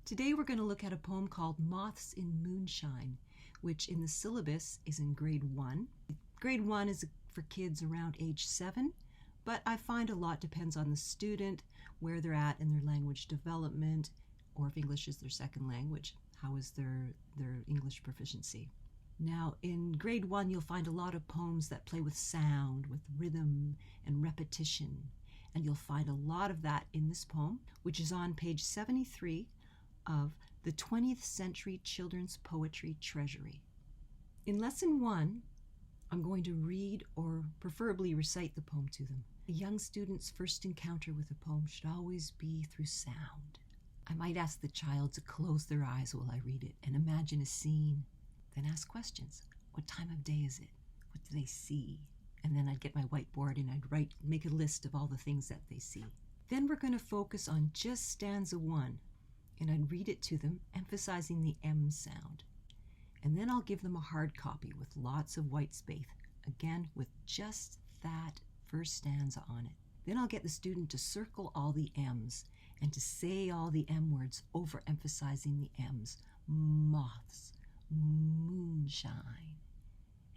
Today we're going to look at a poem called Moths and Moonshine, which in the syllabus is in grade 1. Grade 1 is for kids around age 7, but I find a lot depends on the student, where they're at in their language development, or if English is their second language, how is their English proficiency. Now in grade 1 you'll find a lot of poems that play with sound, with rhythm and repetition, and you'll find a lot of that in this poem, which is on page 73 of the 20th Century Children's Poetry Treasury. In lesson 1, I'm going to read or preferably recite the poem to them. A young student's first encounter with a poem should always be through sound. I might ask the child to close their eyes while I read it and imagine a scene, then ask questions. What time of day is it? What do they see? And then I'd get my whiteboard and I'd make a list of all the things that they see. Then we're going to focus on just stanza 1, and I'd read it to them, emphasizing the M sound. And then I'll give them a hard copy with lots of white space, again with just that first stanza on it. Then I'll get the student to circle all the M's and to say all the M words, overemphasizing the M's. Moths, moonshine.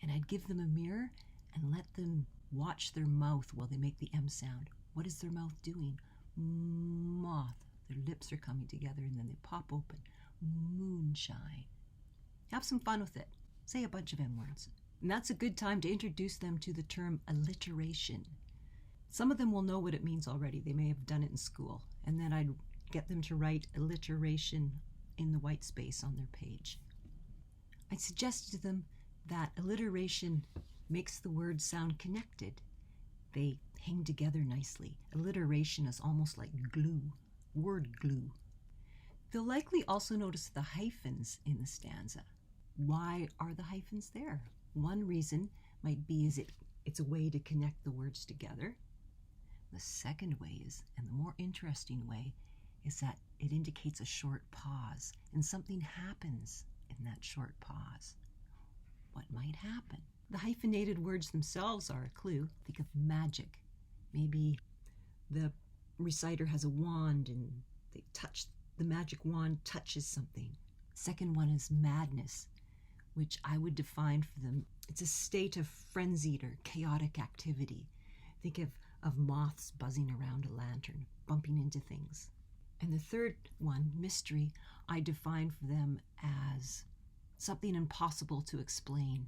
And I'd give them a mirror and let them watch their mouth while they make the M sound. What is their mouth doing? Moth. Their lips are coming together and then they pop open. Moonshine. Have some fun with it. Say a bunch of M words. And that's a good time to introduce them to the term alliteration. Some of them will know what it means already. They may have done it in school. And then I'd get them to write alliteration in the white space on their page. I suggested to them that alliteration makes the words sound connected. They hang together nicely. Alliteration is almost like glue. Word glue. They'll likely also notice the hyphens in the stanza. Why are the hyphens there? One reason might be it's a way to connect the words together. The second way is, and the more interesting way, is that it indicates a short pause, and something happens in that short pause. What might happen? The hyphenated words themselves are a clue. Think of magic. Maybe the reciter has a wand and the magic wand touches something. Second one is madness, which I would define for them. It's a state of frenzied or chaotic activity. Think of moths buzzing around a lantern, bumping into things. And the third one, mystery, I define for them as something impossible to explain,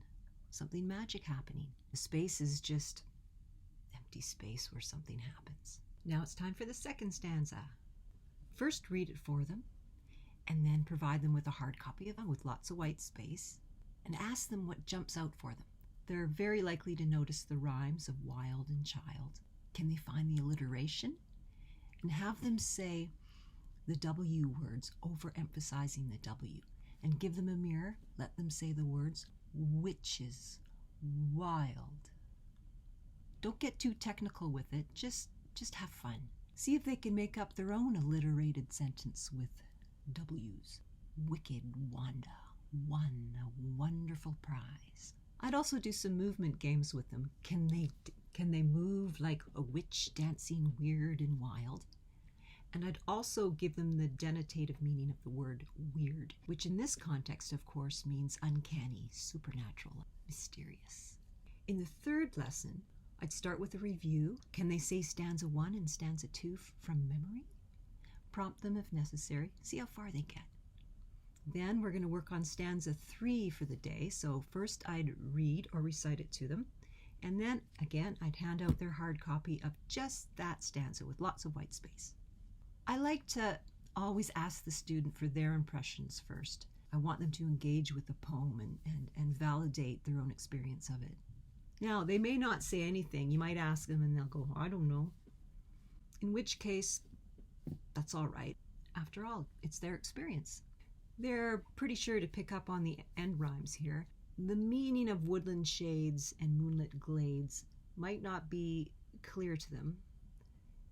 something magic happening. The space is just empty space where something happens. Now it's time for the second stanza. First read it for them, and then provide them with a hard copy of it with lots of white space, and ask them what jumps out for them. They're very likely to notice the rhymes of wild and child. Can they find the alliteration? And have them say the W words, overemphasizing the W. And give them a mirror, let them say the words witches, wild. Don't get too technical with it, just have fun. See if they can make up their own alliterated sentence with W's. Wicked Wanda won a wonderful prize. I'd also do some movement games with them. Can they move like a witch dancing weird and wild? And I'd also give them the denotative meaning of the word weird, which in this context, of course, means uncanny, supernatural, mysterious. In the third lesson, I'd start with a review. Can they say stanza 1 and stanza 2 from memory? Prompt them if necessary. See how far they get. Then we're going to work on stanza 3 for the day. So first I'd read or recite it to them. And then, again, I'd hand out their hard copy of just that stanza with lots of white space. I like to always ask the student for their impressions first. I want them to engage with the poem and validate their own experience of it. Now, they may not say anything. You might ask them and they'll go, I don't know. In which case, that's all right. After all, it's their experience. They're pretty sure to pick up on the end rhymes here. The meaning of woodland shades and moonlit glades might not be clear to them.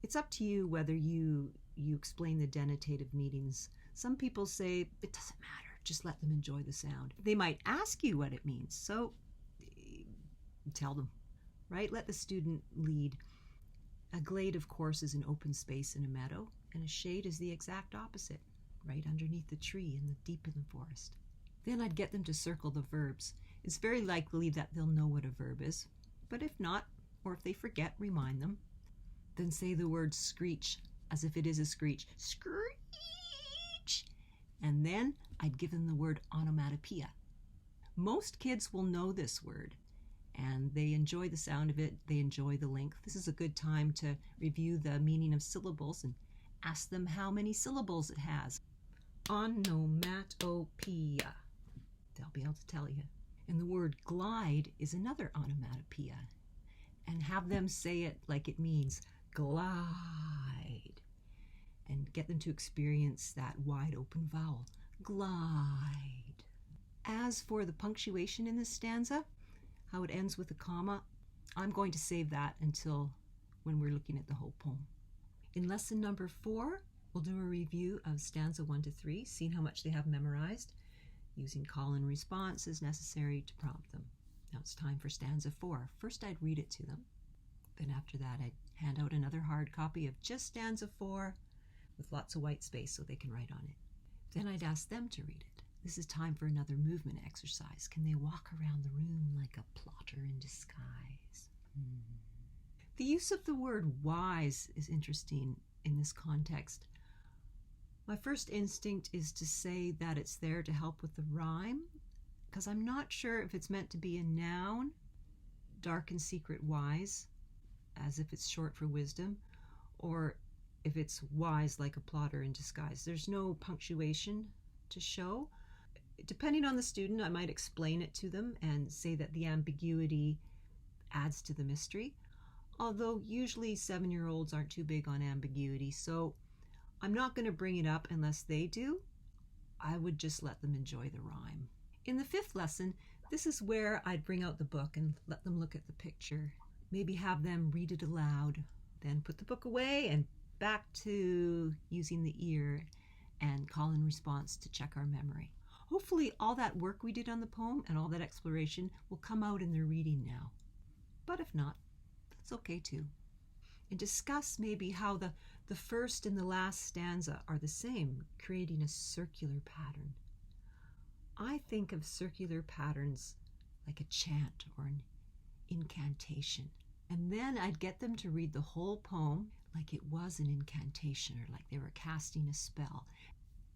It's up to you whether you explain the denotative meanings. Some people say, it doesn't matter, just let them enjoy the sound. They might ask you what it means, so tell them, right? Let the student lead. A glade, of course, is an open space in a meadow, and a shade is the exact opposite. right underneath the tree deep in the forest. Then I'd get them to circle the verbs. It's very likely that they'll know what a verb is, but if not, or if they forget, remind them. Then say the word screech as if it is a screech. Screech! And then I'd give them the word onomatopoeia. Most kids will know this word, and they enjoy the sound of it. They enjoy the length. This is a good time to review the meaning of syllables and ask them how many syllables it has. Onomatopoeia. They'll be able to tell you. And the word glide is another onomatopoeia. And have them say it like it means glide. And get them to experience that wide open vowel. Glide. As for the punctuation in this stanza, how it ends with a comma, I'm going to save that until when we're looking at the whole poem. In lesson number 4, we'll do a review of stanza 1 to 3, seeing how much they have memorized, using call and response as necessary to prompt them. Now it's time for stanza 4. First I'd read it to them. Then after that I'd hand out another hard copy of just stanza 4 with lots of white space so they can write on it. Then I'd ask them to read it. This is time for another movement exercise. Can they walk around the room like a plotter in disguise? The use of the word wise is interesting in this context. My first instinct is to say that it's there to help with the rhyme, because I'm not sure if it's meant to be a noun, dark and secret wise, as if it's short for wisdom, or if it's wise like a plotter in disguise. There's no punctuation to show. Depending on the student, I might explain it to them and say that the ambiguity adds to the mystery, although usually 7-year-olds aren't too big on ambiguity, so I'm not going to bring it up unless they do. I would just let them enjoy the rhyme. In the 5th lesson, this is where I'd bring out the book and let them look at the picture, maybe have them read it aloud, then put the book away and back to using the ear and call and response to check our memory. Hopefully all that work we did on the poem and all that exploration will come out in their reading now. But if not, that's okay too. And discuss maybe how the first and the last stanza are the same, creating a circular pattern. I think of circular patterns like a chant or an incantation. And then I'd get them to read the whole poem like it was an incantation or like they were casting a spell.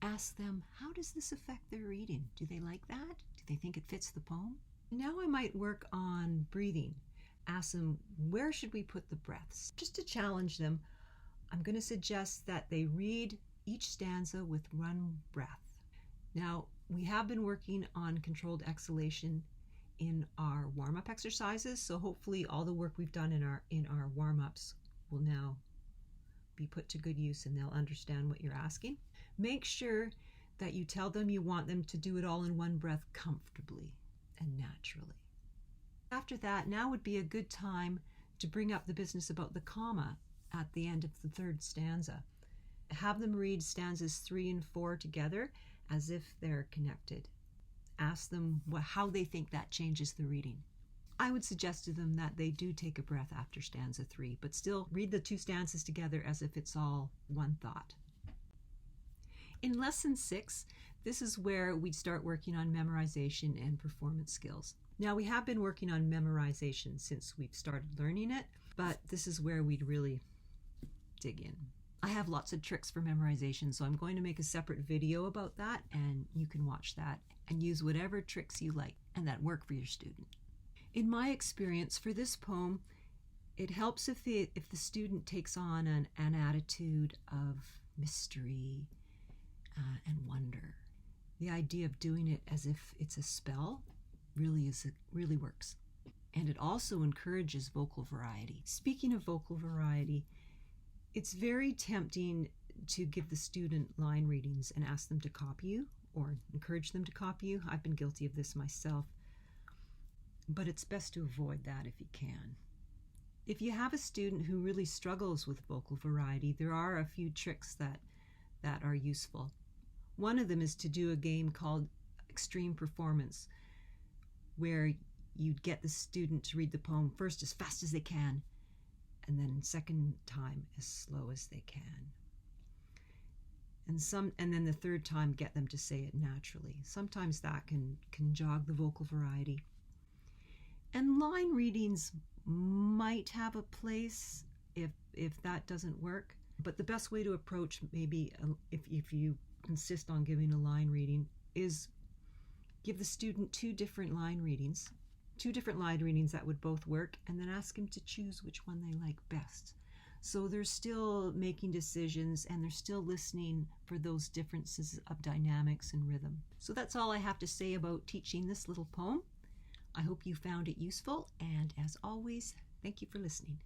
Ask them, how does this affect their reading? Do they like that? Do they think it fits the poem? Now I might work on breathing. Ask them, where should we put the breaths? Just to challenge them, I'm going to suggest that they read each stanza with one breath. Now, we have been working on controlled exhalation in our warm-up exercises, so hopefully all the work we've done in our warm-ups will now be put to good use and they'll understand what you're asking. Make sure that you tell them you want them to do it all in one breath comfortably and naturally. After that, now would be a good time to bring up the business about the comma at the end of the 3rd stanza. Have them read stanzas 3 and 4 together as if they're connected. Ask them how they think that changes the reading. I would suggest to them that they do take a breath after stanza 3, but still read the 2 stanzas together as if it's all one thought. In lesson 6, this is where we'd start working on memorization and performance skills. Now, we have been working on memorization since we've started learning it, but this is where we'd really dig in. I have lots of tricks for memorization, so I'm going to make a separate video about that, and you can watch that and use whatever tricks you like and that work for your student. In my experience for this poem, it helps if the student takes on an attitude of mystery and wonder. The idea of doing it as if it's a spell really works. And it also encourages vocal variety. Speaking of vocal variety, it's very tempting to give the student line readings and ask them to copy you or encourage them to copy you. I've been guilty of this myself, but it's best to avoid that if you can. If you have a student who really struggles with vocal variety, there are a few tricks that are useful. One of them is to do a game called Extreme Performance, where you'd get the student to read the poem first as fast as they can, and then second time as slow as they can. And then the third time, get them to say it naturally. Sometimes that can jog the vocal variety. And line readings might have a place if that doesn't work. But the best way to approach, maybe if you insist on giving a line reading, is give the student two different line readings that would both work, and then ask them to choose which one they like best. So they're still making decisions, and they're still listening for those differences of dynamics and rhythm. So that's all I have to say about teaching this little poem. I hope you found it useful, and as always, thank you for listening.